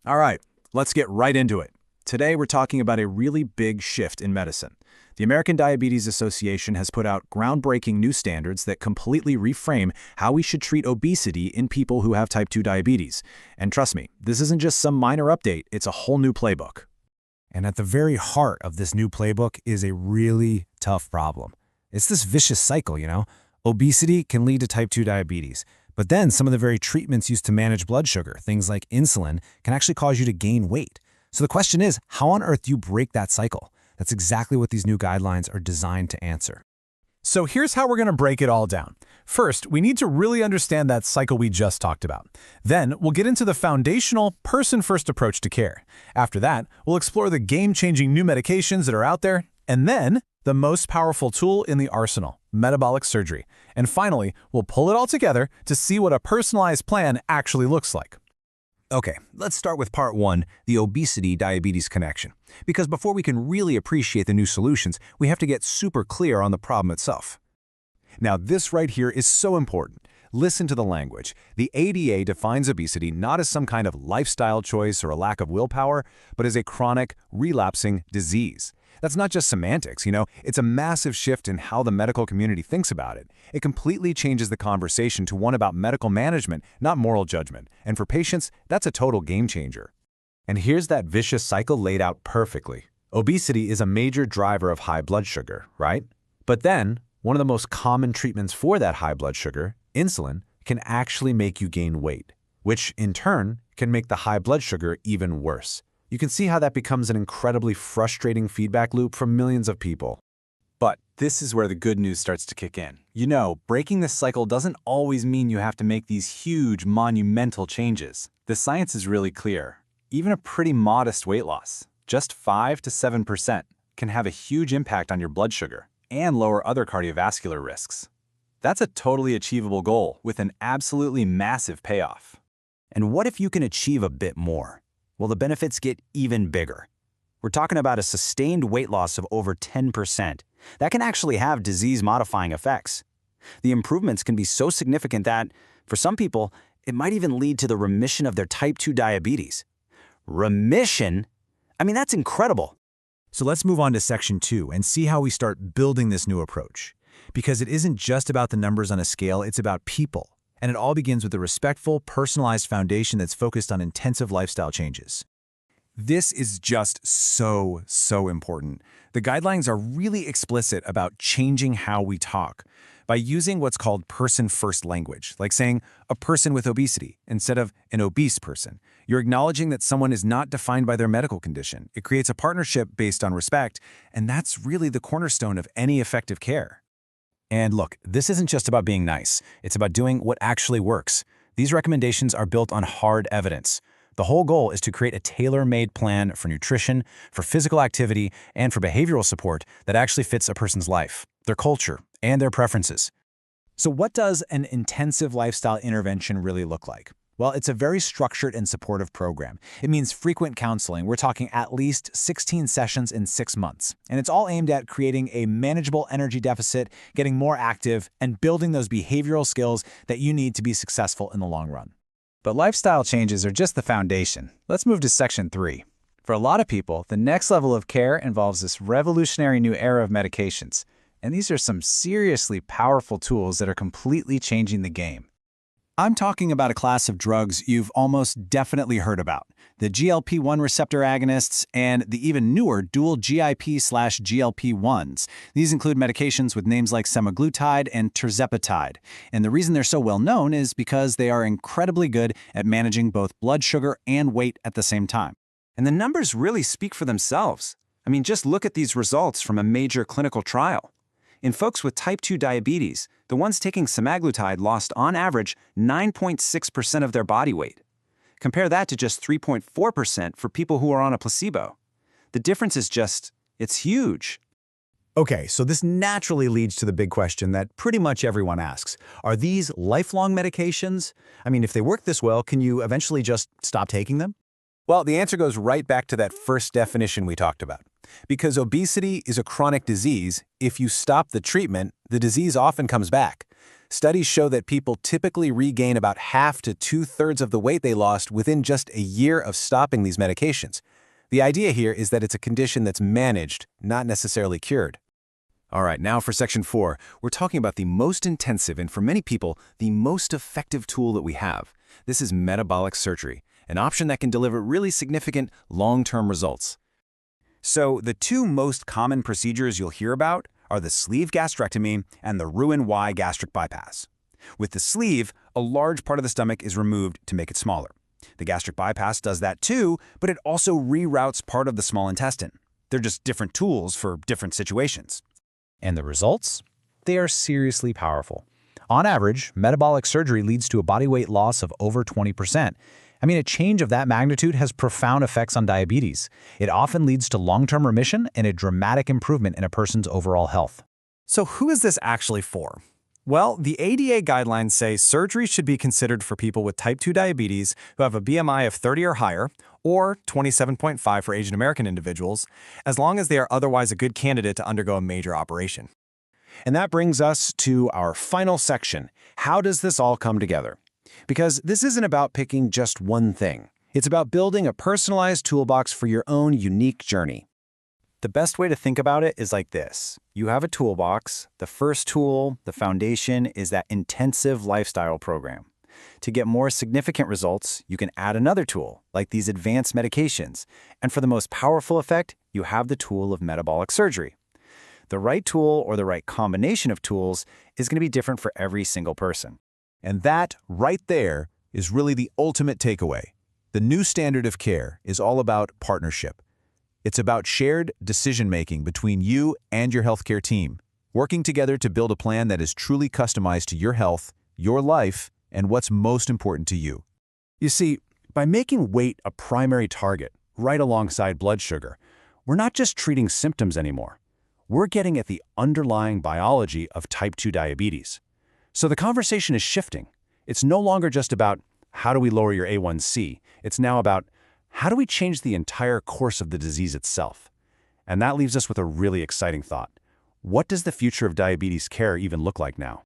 All right, let's get right into it. Today, we're talking about a really big shift in medicine. The American Diabetes Association has put out groundbreaking new standards that completely reframe how we should treat obesity in people who have type 2 diabetes. And trust me, this isn't just some minor update, it's a whole new playbook. And at the very heart of this new playbook is a really tough problem. It's this vicious cycle. Obesity can lead to type 2 diabetes, but then some of the very treatments used to manage blood sugar, things like insulin, can actually cause you to gain weight. So the question is, how on earth do you break that cycle? That's exactly what these new guidelines are designed to answer. So here's how we're going to break it all down. First, we need to really understand that cycle we just talked about. Then, we'll get into the foundational, person-first approach to care. After that, we'll explore the game-changing new medications that are out there. And then, the most powerful tool in the arsenal, metabolic surgery. And finally, we'll pull it all together to see what a personalized plan actually looks like. Okay, let's start with part one, the obesity-diabetes connection. Because before we can really appreciate the new solutions, we have to get super clear on the problem itself. Now, this right here is so important. Listen to the language. The ADA defines obesity not as some kind of lifestyle choice or a lack of willpower, but as a chronic, relapsing disease. That's not just semantics, it's a massive shift in how the medical community thinks about it. It completely changes the conversation to one about medical management, not moral judgment. And for patients, that's a total game changer. And here's that vicious cycle laid out perfectly. Obesity is a major driver of high blood sugar, right? But then, one of the most common treatments for that high blood sugar, insulin, can actually make you gain weight, which in turn can make the high blood sugar even worse. You can see how that becomes an incredibly frustrating feedback loop for millions of people. But this is where the good news starts to kick in. Breaking this cycle doesn't always mean you have to make these huge, monumental changes. The science is really clear. Even a pretty modest weight loss, just 5 to 7%, can have a huge impact on your blood sugar and lower other cardiovascular risks. That's a totally achievable goal with an absolutely massive payoff. And what if you can achieve a bit more? Well, the benefits get even bigger. We're talking about a sustained weight loss of over 10%. That can actually have disease-modifying effects. The improvements can be so significant that, for some people, it might even lead to the remission of their type 2 diabetes. Remission? That's incredible. So let's move on to section 2 and see how we start building this new approach. Because it isn't just about the numbers on a scale, it's about people. And it all begins with a respectful, personalized foundation that's focused on intensive lifestyle changes. This is just so important. The guidelines are really explicit about changing how we talk by using what's called person-first language, like saying a person with obesity instead of an obese person. You're acknowledging that someone is not defined by their medical condition. It creates a partnership based on respect, and that's really the cornerstone of any effective care. And look, this isn't just about being nice. It's about doing what actually works. These recommendations are built on hard evidence. The whole goal is to create a tailor-made plan for nutrition, for physical activity, and for behavioral support that actually fits a person's life, their culture, and their preferences. So what does an intensive lifestyle intervention really look like? Well, it's a very structured and supportive program. It means frequent counseling. We're talking at least 16 sessions in 6 months. And it's all aimed at creating a manageable energy deficit, getting more active, and building those behavioral skills that you need to be successful in the long run. But lifestyle changes are just the foundation. Let's move to section 3. For a lot of people, the next level of care involves this revolutionary new era of medications. And these are some seriously powerful tools that are completely changing the game. I'm talking about a class of drugs you've almost definitely heard about, the GLP-1 receptor agonists and the even newer dual GIP/GLP-1s. These include medications with names like semaglutide and tirzepatide. And the reason they're so well known is because they are incredibly good at managing both blood sugar and weight at the same time. And the numbers really speak for themselves. Just look at these results from a major clinical trial. In folks with type 2 diabetes, the ones taking semaglutide lost on average 9.6% of their body weight. Compare that to just 3.4% for people who are on a placebo. The difference is it's huge. Okay, so this naturally leads to the big question that pretty much everyone asks. Are these lifelong medications? If they work this well, can you eventually just stop taking them? Well, the answer goes right back to that first definition we talked about. Because obesity is a chronic disease, if you stop the treatment, the disease often comes back. Studies show that people typically regain about half to two-thirds of the weight they lost within just a year of stopping these medications. The idea here is that it's a condition that's managed, not necessarily cured. All right, now for Section 4, we're talking about the most intensive and, for many people, the most effective tool that we have. This is metabolic surgery, an option that can deliver really significant long-term results. So the two most common procedures you'll hear about are the sleeve gastrectomy and the Roux-en-Y gastric bypass. With the sleeve, a large part of the stomach is removed to make it smaller. The gastric bypass does that too, but it also reroutes part of the small intestine. They're just different tools for different situations. And the results? They are seriously powerful. On average, metabolic surgery leads to a body weight loss of over 20%. I mean, a change of that magnitude has profound effects on diabetes. It often leads to long-term remission and a dramatic improvement in a person's overall health. So who is this actually for? Well, the ADA guidelines say surgery should be considered for people with type 2 diabetes who have a BMI of 30 or higher, or 27.5 for Asian American individuals, as long as they are otherwise a good candidate to undergo a major operation. And that brings us to our final section. How does this all come together? Because this isn't about picking just one thing. It's about building a personalized toolbox for your own unique journey. The best way to think about it is like this. You have a toolbox. The first tool, the foundation, is that intensive lifestyle program. To get more significant results, you can add another tool, like these advanced medications. And for the most powerful effect, you have the tool of metabolic surgery. The right tool or the right combination of tools is going to be different for every single person. And that, right there, is really the ultimate takeaway. The new standard of care is all about partnership. It's about shared decision-making between you and your healthcare team, working together to build a plan that is truly customized to your health, your life, and what's most important to you. You see, by making weight a primary target, right alongside blood sugar, we're not just treating symptoms anymore. We're getting at the underlying biology of type 2 diabetes. So the conversation is shifting. It's no longer just about how do we lower your A1C. It's now about how do we change the entire course of the disease itself? And that leaves us with a really exciting thought. What does the future of diabetes care even look like now?